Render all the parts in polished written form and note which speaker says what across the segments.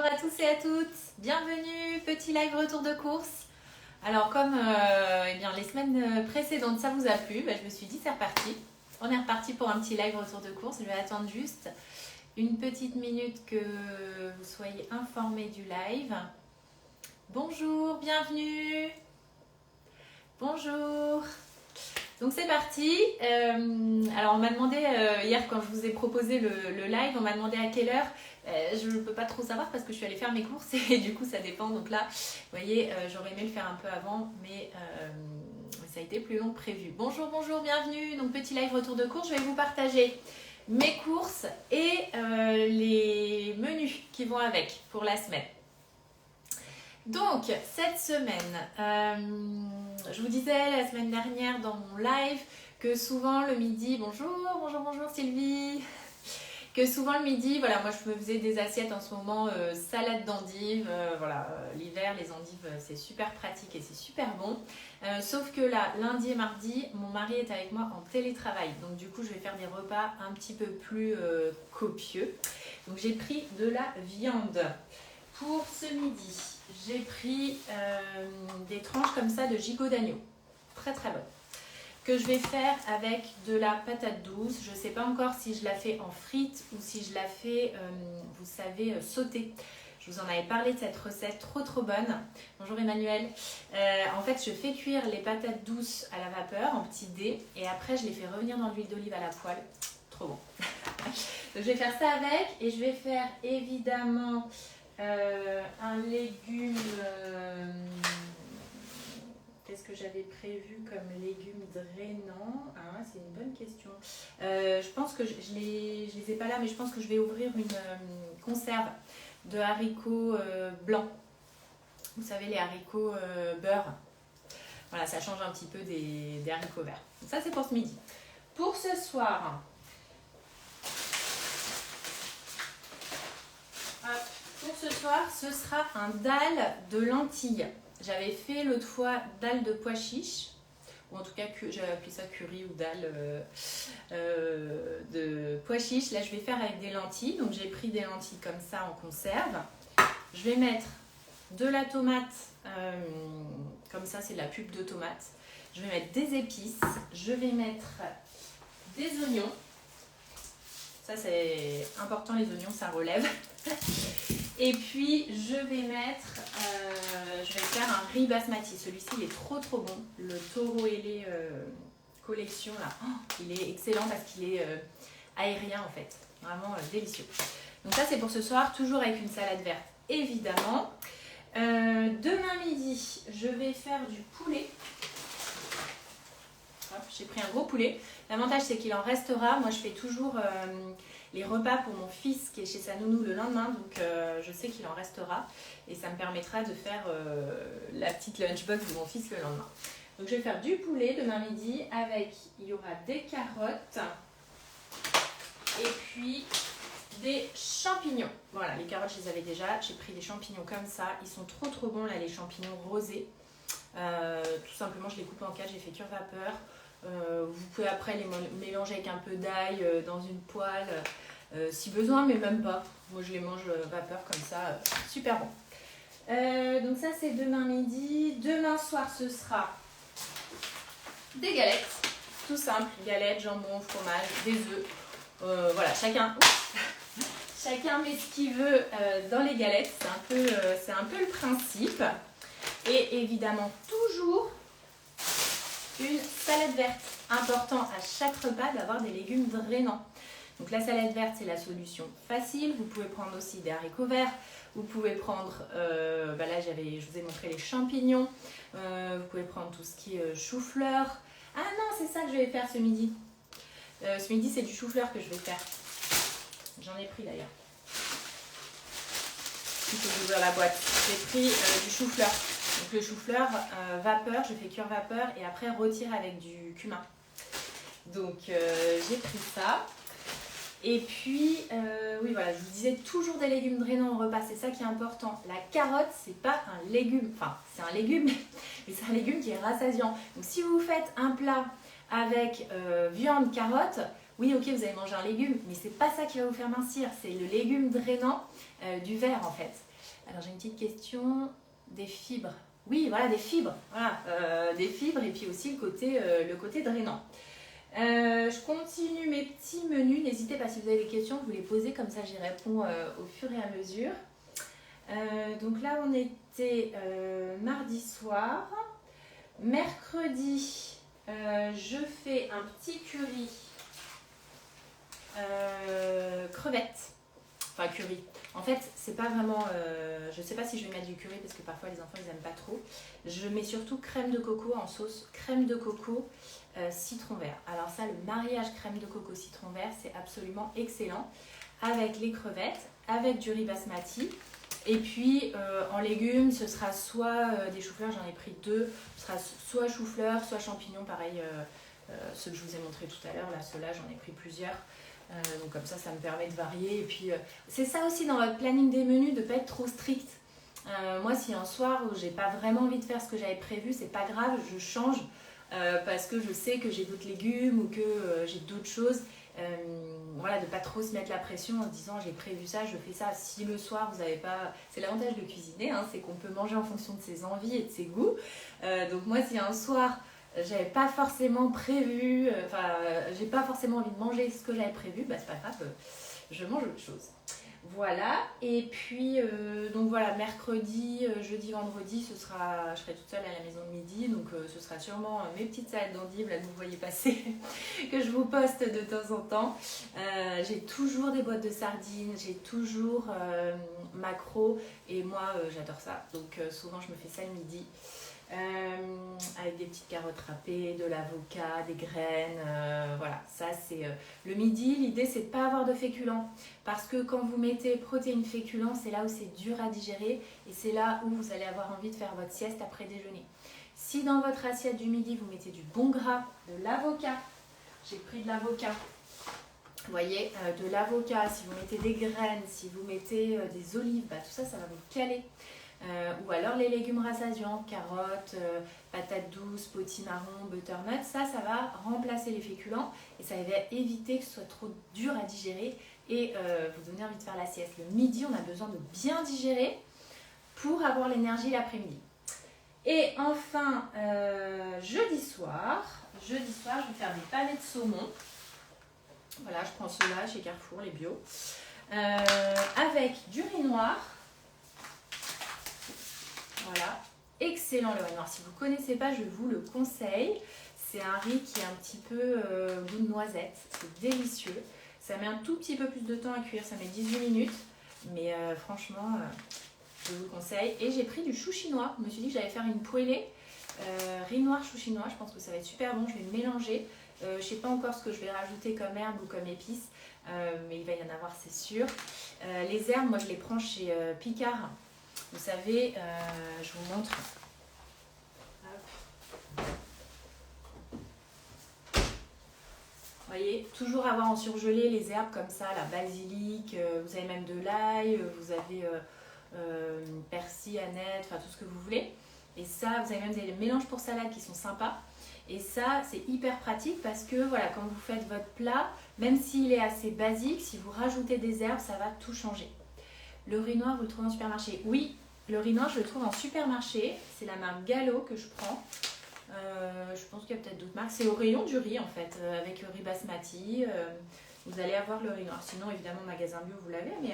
Speaker 1: à tous et à toutes, bienvenue, petit live retour de course. Alors comme les semaines précédentes ça vous a plu, je me suis dit c'est reparti. On est reparti pour un petit live retour de course. Je vais attendre juste une petite minute que vous soyez informés du live. Bonjour, bienvenue. Bonjour. Donc c'est parti. Alors on m'a demandé hier quand je vous ai proposé le live, on m'a demandé à quelle heure. Je ne peux pas trop savoir parce que je suis allée faire mes courses et du coup ça dépend. Donc là, vous voyez, j'aurais aimé le faire un peu avant, mais ça a été plus long que prévu. Bonjour, bonjour, bienvenue. Donc petit live retour de course, je vais vous partager mes courses et les menus qui vont avec pour la semaine. Donc, cette semaine, je vous disais la semaine dernière dans mon live que souvent le midi, bonjour Sylvie, que souvent le midi, voilà, moi je me faisais des assiettes en ce moment, salade d'endives, l'hiver, les endives c'est super pratique et c'est super bon. Sauf que là, lundi et mardi, mon mari est avec moi en télétravail, donc du coup je vais faire des repas un petit peu plus copieux. Donc j'ai pris de la viande. Pour ce midi, j'ai pris des tranches comme ça de gigot d'agneau, très très bonne, que je vais faire avec de la patate douce. Je ne sais pas encore si je la fais en frites ou si je la fais, vous savez, sautée. Je vous en avais parlé de cette recette trop bonne. Bonjour Emmanuel. En fait, je fais cuire les patates douces à la vapeur en petits dés et après je les fais revenir dans l'huile d'olive à la poêle. Trop bon. Donc, je vais faire ça avec et je vais faire évidemment un légume. Qu'est-ce que j'avais prévu comme légumes drainants? C'est une bonne question. Je pense que je les ai pas là, mais je pense que je vais ouvrir une conserve de haricots blancs. Vous savez, les haricots beurre. Voilà, ça change un petit peu des haricots verts. Donc ça, c'est pour ce midi. Pour ce soir, pour ce soir, ce sera un dalle de lentilles. J'avais fait l'autre fois dalle de pois chiche, ou en tout cas j'avais appelé ça curry ou dalle de pois chiche. Là je vais faire avec des lentilles, donc j'ai pris des lentilles comme ça en conserve. Je vais mettre de la tomate, comme ça c'est de la pulpe de tomate. Je vais mettre des épices, je vais mettre des oignons. Ça c'est important, les oignons ça relève. Et puis je vais faire un riz basmati. Celui-ci il est trop bon. Le Toro Ele collection là, il est excellent parce qu'il est aérien en fait. Vraiment délicieux. Donc ça c'est pour ce soir, toujours avec une salade verte évidemment. Demain midi, je vais faire du poulet. J'ai pris un gros poulet. L'avantage c'est qu'il en restera. Moi je fais toujours les repas pour mon fils qui est chez sa nounou le lendemain, donc je sais qu'il en restera et ça me permettra de faire la petite lunchbox de mon fils le lendemain. Donc je vais faire du poulet demain midi avec, il y aura des carottes et puis des champignons. Voilà, les carottes je les avais déjà, j'ai pris des champignons comme ça, ils sont trop bons là, les champignons rosés. Tout simplement je les coupe en quatre, j'ai fait cuire vapeur. Vous pouvez après les mélanger avec un peu d'ail dans une poêle si besoin, mais même pas. Moi je les mange vapeur comme ça, super bon. Donc ça c'est demain midi. Demain soir ce sera des galettes, tout simple, galettes, jambon, fromage, des œufs. Voilà, chacun met ce qu'il veut dans les galettes, c'est un peu le principe. Et évidemment toujours une salade verte. Important à chaque repas d'avoir des légumes drainants. Donc la salade verte c'est la solution facile. Vous pouvez prendre aussi des haricots verts. Vous pouvez prendre, là je vous ai montré les champignons. Vous pouvez prendre tout ce qui est chou-fleur. Ah non, c'est ça que je vais faire ce midi. Ce midi c'est du chou-fleur que je vais faire. J'en ai pris d'ailleurs. Il faut ouvrir la boîte. J'ai pris du chou-fleur. Donc le chou-fleur vapeur, je fais cuire vapeur et après retire avec du cumin. Donc j'ai pris ça. Et puis, oui voilà, je vous disais toujours des légumes drainants au repas, c'est ça qui est important. La carotte, c'est pas un légume, enfin c'est un légume, mais c'est un légume qui est rassasiant. Donc si vous faites un plat avec viande, carotte, Oui, ok, vous avez mangé un légume, mais c'est pas ça qui va vous faire mincir, c'est le légume drainant du verre en fait. Alors j'ai une petite question, des fibres. Oui, voilà, des fibres, voilà, des fibres et puis aussi le côté drainant. Je continue mes petits menus, n'hésitez pas si vous avez des questions, vous les posez, comme ça j'y réponds au fur et à mesure. Donc là on était mardi soir. Mercredi, je fais un petit curry crevettes. Enfin curry. En fait, c'est pas vraiment... je sais pas si je vais mettre du curry parce que parfois les enfants ils aiment pas trop. Je mets surtout crème de coco en sauce. Crème de coco, citron vert. Alors ça, le mariage crème de coco citron vert, c'est absolument excellent. Avec les crevettes, avec du riz basmati. Et puis en légumes, ce sera soit des choux-fleurs, j'en ai pris 2. Ce sera soit choux-fleurs, soit champignons, pareil, ceux que je vous ai montré tout à l'heure. Là, ceux-là, j'en ai pris plusieurs. Donc comme ça me permet de varier. Et puis c'est ça aussi dans votre planning des menus, de ne pas être trop strict. Moi, si un soir où j'ai pas vraiment envie de faire ce que j'avais prévu, c'est pas grave, je change parce que je sais que j'ai d'autres légumes ou que j'ai d'autres choses. Voilà, de pas trop se mettre la pression en se disant j'ai prévu ça, je fais ça. Si le soir vous n'avez pas... C'est l'avantage de cuisiner, hein, c'est qu'on peut manger en fonction de ses envies et de ses goûts. Donc moi, si un soir j'avais pas forcément prévu, j'ai pas forcément envie de manger ce que j'avais prévu, bah c'est pas grave, je mange autre chose. Voilà, et puis donc voilà, mercredi, jeudi, vendredi, je serai toute seule à la maison de midi, donc ce sera sûrement mes petites salades d'endives, là que vous voyez passer, que je vous poste de temps en temps. J'ai toujours des boîtes de sardines, j'ai toujours maquereau, et moi j'adore ça, donc souvent je me fais ça le midi. Avec des petites carottes râpées, de l'avocat, des graines, voilà, ça c'est le midi. L'idée c'est de ne pas avoir de féculents parce que quand vous mettez protéines féculents, c'est là où c'est dur à digérer et c'est là où vous allez avoir envie de faire votre sieste après déjeuner. Si dans votre assiette du midi vous mettez du bon gras, de l'avocat, j'ai pris de l'avocat, vous voyez, de l'avocat, si vous mettez des graines, si vous mettez des olives, bah, tout ça, ça va vous caler. Ou alors les légumes rassasiants, carottes, patates douces, potimarron, butternut, ça va remplacer les féculents et ça va éviter que ce soit trop dur à digérer et vous donner envie de faire la sieste. Le midi, on a besoin de bien digérer pour avoir l'énergie l'après-midi. Et enfin, jeudi soir, je vais faire des pavés de saumon. Voilà, je prends ceux-là chez Carrefour, les bio, avec du riz noir. Voilà, excellent le riz noir. Si vous ne connaissez pas, je vous le conseille. C'est un riz qui est un petit peu goût de noisette. C'est délicieux. Ça met un tout petit peu plus de temps à cuire. Ça met 18 minutes. Mais franchement, je vous le conseille. Et j'ai pris du chou chinois. Je me suis dit que j'allais faire une poêlée. Riz noir, chou chinois. Je pense que ça va être super bon. Je vais mélanger. Je ne sais pas encore ce que je vais rajouter comme herbe ou comme épice. Mais il va y en avoir, c'est sûr. Les herbes, moi, je les prends chez Picard. Vous savez, je vous montre. Hop. Vous voyez, toujours avoir en surgelé les herbes comme ça, la basilic, vous avez même de l'ail, vous avez persil, aneth, enfin tout ce que vous voulez. Et ça, vous avez même des mélanges pour salade qui sont sympas. Et ça, c'est hyper pratique parce que voilà, quand vous faites votre plat, même s'il est assez basique, si vous rajoutez des herbes, ça va tout changer. Le riz noir, vous le trouvez en supermarché? Oui, le riz noir, je le trouve en supermarché. C'est la marque Gallo que je prends. Je pense qu'il y a peut-être d'autres marques. C'est au rayon du riz, en fait, avec le riz basmati. Vous allez avoir le riz noir. Sinon, évidemment, magasin bio, vous l'avez. Mais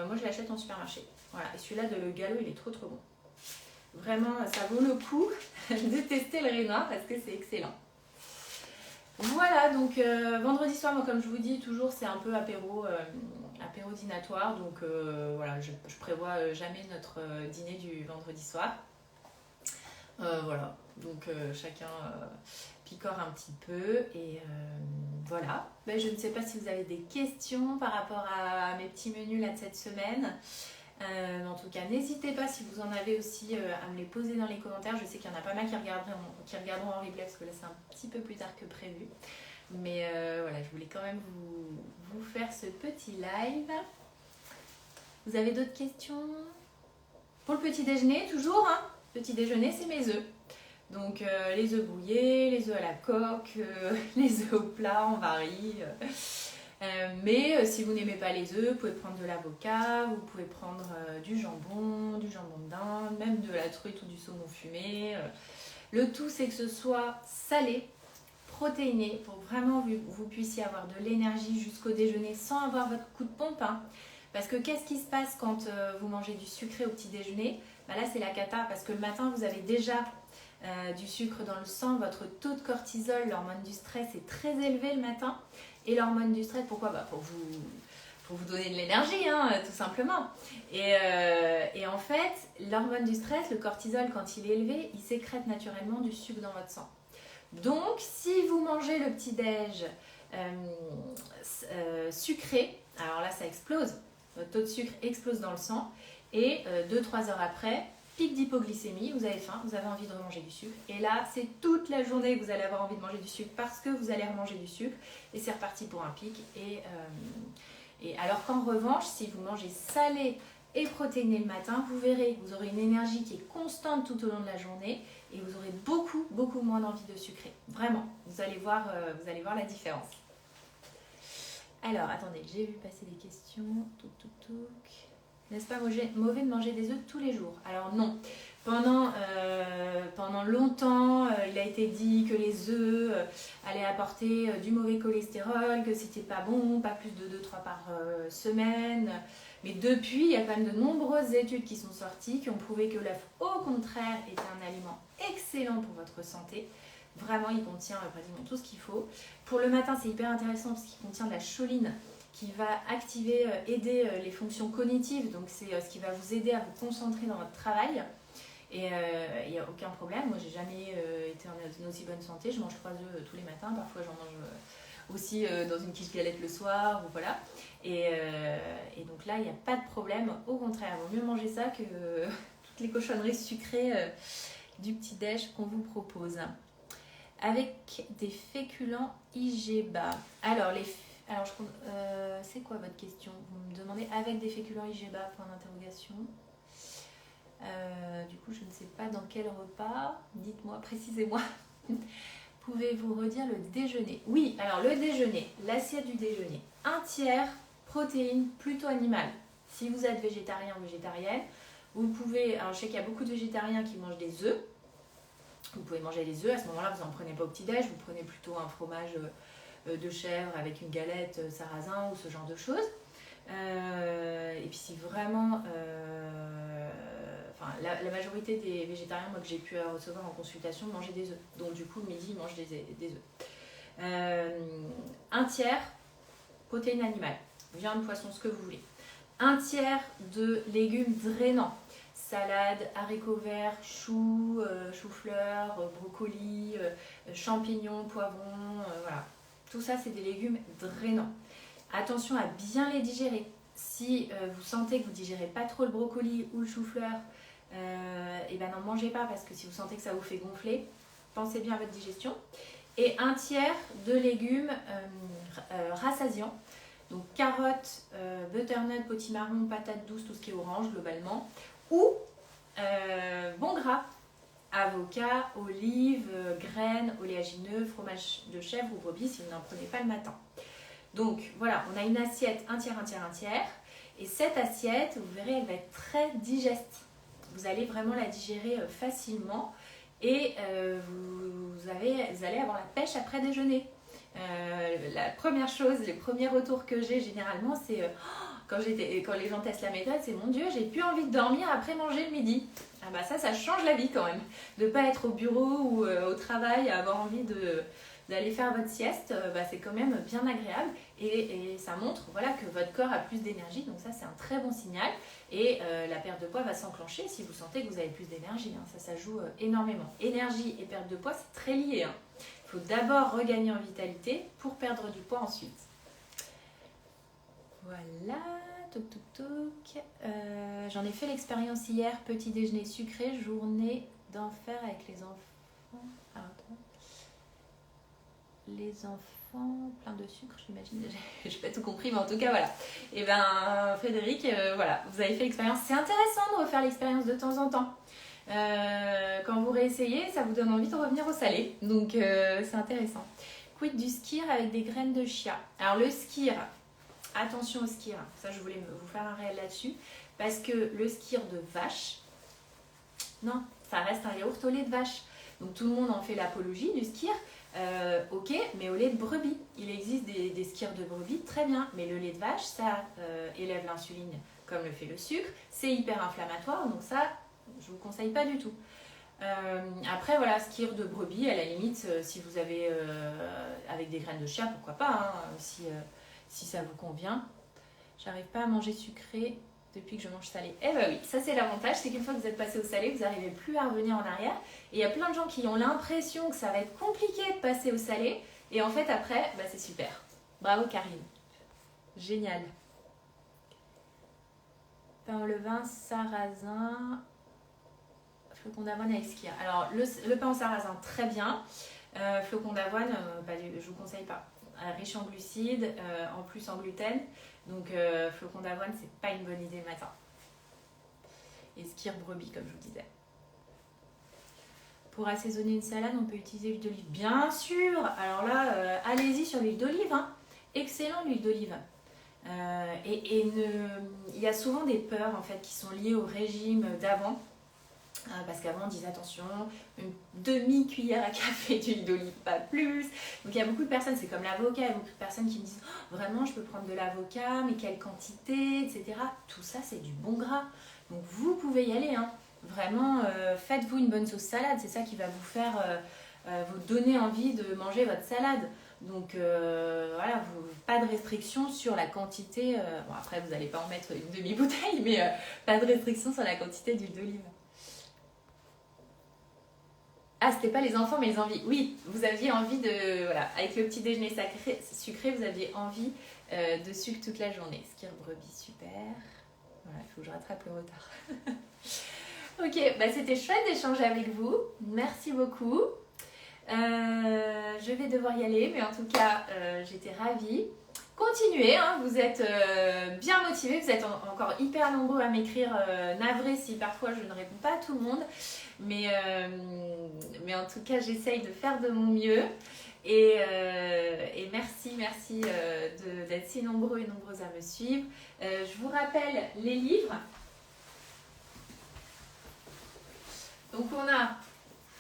Speaker 1: moi, je l'achète en supermarché. Voilà. Et celui-là, de le Gallo, il est trop, trop bon. Vraiment, ça vaut le coup de tester le riz noir parce que c'est excellent. Voilà, donc vendredi soir, moi, comme je vous dis, toujours, c'est un peu apéro dînatoire, donc voilà, je prévois jamais notre dîner du vendredi soir. Voilà, donc chacun picore un petit peu et voilà. Ben, je ne sais pas si vous avez des questions par rapport à mes petits menus là de cette semaine. En tout cas, n'hésitez pas si vous en avez aussi à me les poser dans les commentaires. Je sais qu'il y en a pas mal qui regarderont en replay parce que là c'est un petit peu plus tard que prévu. Mais voilà, je voulais quand même vous faire ce petit live. Vous avez d'autres questions? Pour le petit déjeuner, toujours, hein? Petit déjeuner, c'est mes œufs. Donc les œufs brouillés, les œufs à la coque, les œufs au plat, on varie. Mais si vous n'aimez pas les œufs, vous pouvez prendre de l'avocat, vous pouvez prendre du jambon de dinde, même de la truite ou du saumon fumé. Le tout, c'est que ce soit salé, protéiné, pour vraiment vous puissiez avoir de l'énergie jusqu'au déjeuner sans avoir votre coup de pompe. Hein. Parce que qu'est-ce qui se passe quand vous mangez du sucré au petit déjeuner? Bah là, c'est la cata, parce que le matin, vous avez déjà du sucre dans le sang, votre taux de cortisol, l'hormone du stress, est très élevé le matin. Et l'hormone du stress, pourquoi? Bah pour vous donner de l'énergie, hein, tout simplement. Et en fait, l'hormone du stress, le cortisol, quand il est élevé, il sécrète naturellement du sucre dans votre sang. Donc, si vous mangez le petit-déj sucré, alors là, ça explose. Votre taux de sucre explose dans le sang. Et 2-3 heures après, pic d'hypoglycémie, vous avez faim, vous avez envie de remanger du sucre. Et là, c'est toute la journée que vous allez avoir envie de manger du sucre parce que vous allez remanger du sucre. Et c'est reparti pour un pic. Et alors qu'en revanche, si vous mangez salé et protéiné le matin, vous verrez, vous aurez une énergie qui est constante tout au long de la journée et vous aurez beaucoup moins d'envie de sucrer. Vraiment, vous allez voir la différence. Alors, attendez, j'ai vu passer des questions. N'est-ce pas mauvais de manger des œufs tous les jours? Alors non. Pendant longtemps, il a été dit que les œufs allaient apporter du mauvais cholestérol, que c'était pas bon, pas plus de 2-3 par semaine. Mais depuis, il y a quand même de nombreuses études qui sont sorties qui ont prouvé que l'œuf, au contraire, est un aliment excellent pour votre santé. Vraiment, il contient pratiquement tout ce qu'il faut. Pour le matin, c'est hyper intéressant parce qu'il contient de la choline qui va aider les fonctions cognitives. Donc, c'est ce qui va vous aider à vous concentrer dans votre travail. Et il n'y a aucun problème. Moi, j'ai jamais été en aussi bonne santé. Je mange 3 œufs tous les matins. Parfois, j'en mange aussi dans une quiche galette le soir. Ou voilà. Et donc là, il n'y a pas de problème. Au contraire, il vaut mieux manger ça que toutes les cochonneries sucrées du petit-déj qu'on vous propose. Avec des féculents IG bas. Alors, c'est quoi votre question? Vous me demandez avec des féculents IG bas, point d'interrogation. Du coup, je ne sais pas dans quel repas. Dites-moi, précisez-moi. Pouvez-vous redire le déjeuner? Oui, alors le déjeuner, l'assiette du déjeuner. 1/3 protéines plutôt animales. Si vous êtes végétarien ou végétarienne, vous pouvez... Alors, je sais qu'il y a beaucoup de végétariens qui mangent des œufs. Vous pouvez manger des œufs. À ce moment-là, vous n'en prenez pas au petit-déj. Vous prenez plutôt un fromage de chèvre avec une galette sarrasin ou ce genre de choses. Et puis si vraiment... la majorité des végétariens moi, que j'ai pu recevoir en consultation mangeaient des œufs. Donc du coup, le midi, ils mangent des œufs. 1/3 protéines animales. Viande, poisson, ce que vous voulez. 1/3 de légumes drainants. Salade, haricots verts, choux, choux-fleurs, brocolis, champignons, poivrons, voilà. Tout ça, c'est des légumes drainants. Attention à bien les digérer. Si vous sentez que vous ne digérez pas trop le brocoli ou le chou-fleur, et ben n'en mangez pas parce que si vous sentez que ça vous fait gonfler, pensez bien à votre digestion. Et 1/3 de légumes rassasiants. Donc carottes, butternut, potimarron, patates douces, tout ce qui est orange globalement. Ou bon gras, avocat, olives, graines, oléagineux, fromage de chèvre ou brebis si vous n'en prenez pas le matin. Donc voilà, on a une assiette 1/3. Et cette assiette, vous verrez, elle va être très digeste. Vous allez vraiment la digérer facilement et vous allez avoir la pêche après déjeuner. La première chose, les premiers retours que j'ai généralement, c'est quand les gens testent la méthode, c'est mon Dieu, j'ai plus envie de dormir après manger le midi. Ah bah ça change la vie quand même. De ne pas être au bureau ou au travail, avoir envie d'aller faire votre sieste, c'est quand même bien agréable et ça montre voilà, que votre corps a plus d'énergie, donc ça c'est un très bon signal et la perte de poids va s'enclencher si vous sentez que vous avez plus d'énergie, hein. Ça joue énormément. Énergie et perte de poids c'est très lié, hein. Il faut d'abord regagner en vitalité pour perdre du poids ensuite. Voilà, j'en ai fait l'expérience hier, petit déjeuner sucré, journée d'enfer avec les enfants. Alors, attends. Les enfants, plein de sucre, j'imagine. Je n'ai pas tout compris, mais en tout cas, voilà. Et ben, Frédéric, voilà, vous avez fait l'expérience. C'est intéressant de refaire l'expérience de temps en temps. Quand vous réessayez, ça vous donne envie de revenir au salé. Donc c'est intéressant. Quid du skyr avec des graines de chia. Alors le skyr, attention au skyr, ça je voulais vous faire un réel là-dessus, parce que le skyr de vache, non, ça reste un yaourt au lait de vache. Donc tout le monde en fait l'apologie du skyr, ok, mais au lait de brebis. Il existe des skyrs de brebis, très bien, mais le lait de vache, ça élève l'insuline comme le fait le sucre, c'est hyper inflammatoire, donc ça, je vous conseille pas du tout. Après, voilà, skyr de brebis, à la limite, si vous avez avec des graines de chia, pourquoi pas, hein, si ça vous convient. J'arrive pas à manger sucré depuis que je mange salé. Eh ben oui, ça c'est l'avantage, c'est qu'une fois que vous êtes passé au salé, vous n'arrivez plus à revenir en arrière. Et il y a plein de gens qui ont l'impression que ça va être compliqué de passer au salé. Et en fait, après, bah, c'est super. Bravo Karine. Génial. Pain au levain, sarrasin, flocon d'avoine avec skyr. Alors, le pain au sarrasin, très bien. Flocon d'avoine, je ne vous conseille pas. Riche en glucides, en plus en gluten. Donc, flocon d'avoine, c'est pas une bonne idée le matin. Et skyr brebis, comme je vous disais. Pour assaisonner une salade, on peut utiliser l'huile d'olive. Bien sûr. Alors là, allez-y sur l'huile d'olive. Hein. Excellent l'huile d'olive. Il y a souvent des peurs en fait qui sont liées au régime d'avant. Parce qu'avant on disait attention, une demi-cuillère à café d'huile d'olive, pas plus. Donc il y a beaucoup de personnes, c'est comme l'avocat, il y a beaucoup de personnes qui me disent oh, vraiment je peux prendre de l'avocat, mais quelle quantité, etc. Tout ça c'est du bon gras. Donc vous pouvez y aller, hein. Vraiment faites-vous une bonne sauce salade, c'est ça qui va vous faire vous donner envie de manger votre salade. Donc voilà, pas de restriction sur la quantité. Bon après vous n'allez pas en mettre une demi-bouteille, mais pas de restriction sur la quantité d'huile d'olive. Ah, c'était pas les enfants, mais les envies. Oui, vous aviez envie de... Voilà, avec le petit déjeuner sucré, vous aviez envie de sucre toute la journée. Skyr brebis, super. Voilà, il faut que je rattrape le retard. Ok, bah c'était chouette d'échanger avec vous. Merci beaucoup. Je vais devoir y aller, mais en tout cas, j'étais ravie. Continuez, hein, vous êtes bien motivés, vous êtes encore hyper nombreux à m'écrire, navré si parfois je ne réponds pas à tout le monde, mais en tout cas j'essaye de faire de mon mieux et merci d'être si nombreux et nombreuses à me suivre. Je vous rappelle les livres. Donc on a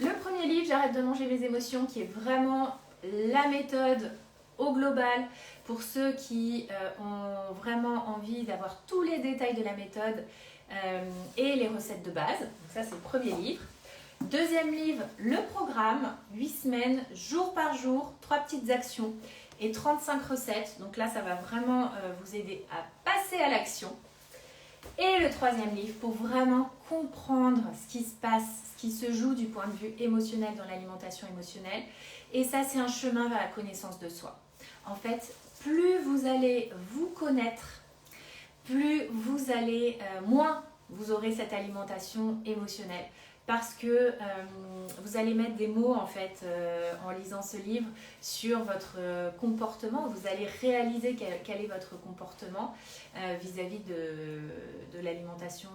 Speaker 1: le premier livre, J'arrête de manger mes émotions, qui est vraiment la méthode au global pour ceux qui ont vraiment envie d'avoir tous les détails de la méthode et les recettes de base. Donc ça c'est le premier livre. Deuxième livre, le programme, 8 semaines, jour par jour, 3 petites actions et 35 recettes. Donc là ça va vraiment vous aider à passer à l'action. Et le troisième livre, pour vraiment comprendre ce qui se passe, ce qui se joue du point de vue émotionnel dans l'alimentation émotionnelle. Et ça, c'est un chemin vers la connaissance de soi. En fait, plus vous allez vous connaître, plus vous allez, moins vous aurez cette alimentation émotionnelle. Parce que vous allez mettre des mots en fait en lisant ce livre sur votre comportement. Vous allez réaliser quel est votre comportement vis-à-vis de l'alimentation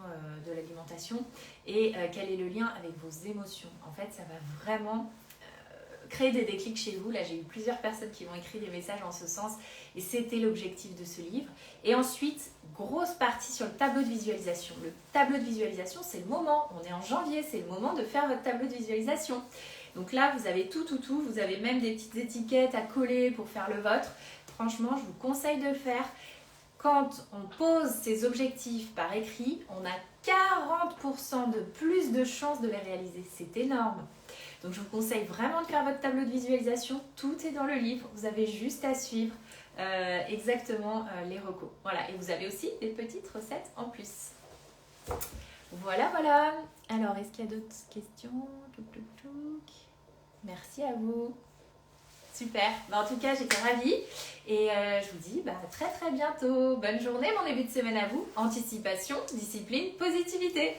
Speaker 1: et quel est le lien avec vos émotions. En fait, ça va vraiment créer des déclics chez vous. Là, j'ai eu plusieurs personnes qui m'ont écrit des messages en ce sens et c'était l'objectif de ce livre. Et ensuite, grosse partie sur le tableau de visualisation. Le tableau de visualisation, c'est le moment. On est en janvier, c'est le moment de faire votre tableau de visualisation. Donc là, vous avez tout. Vous avez même des petites étiquettes à coller pour faire le vôtre. Franchement, je vous conseille de le faire. Quand on pose ses objectifs par écrit, on a 40% de plus de chances de les réaliser. C'est énorme. Donc je vous conseille vraiment de faire votre tableau de visualisation. Tout est dans le livre. Vous avez juste à suivre exactement les recos. Voilà. Et vous avez aussi des petites recettes en plus. Voilà. Alors, est-ce qu'il y a d'autres questions? Merci à vous. Super. En tout cas, j'étais ravie. Et je vous dis très bientôt. Bonne journée, bon début de semaine à vous. Anticipation, discipline, positivité.